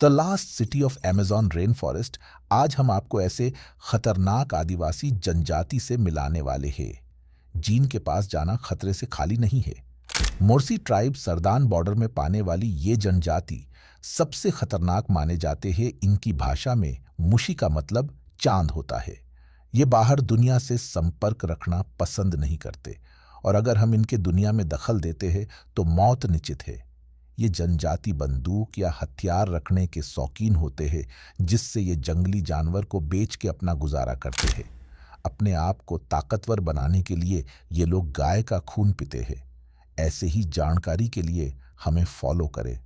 The last city of Amazon rain forest. आज हम आपको ऐसे खतरनाक आदिवासी जनजाति से मिलाने वाले हैं जिन के पास जाना खतरे से खाली नहीं है। मोर्सी ट्राइब सरदान बॉर्डर में पाने वाली ये जनजाति सबसे खतरनाक माने जाते हैं। इनकी भाषा में मुशी का मतलब चांद होता है। ये बाहर दुनिया से संपर्क रखना पसंद नहीं करते और अगर हम इनके दुनिया में दखल देते हैं तो मौत निश्चित है। ये जनजाति बंदूक या हथियार रखने के शौकीन होते हैं जिससे ये जंगली जानवर को बेच के अपना गुजारा करते हैं। अपने आप को ताकतवर बनाने के लिए ये लोग गाय का खून पीते हैं। ऐसे ही जानकारी के लिए हमें फॉलो करें।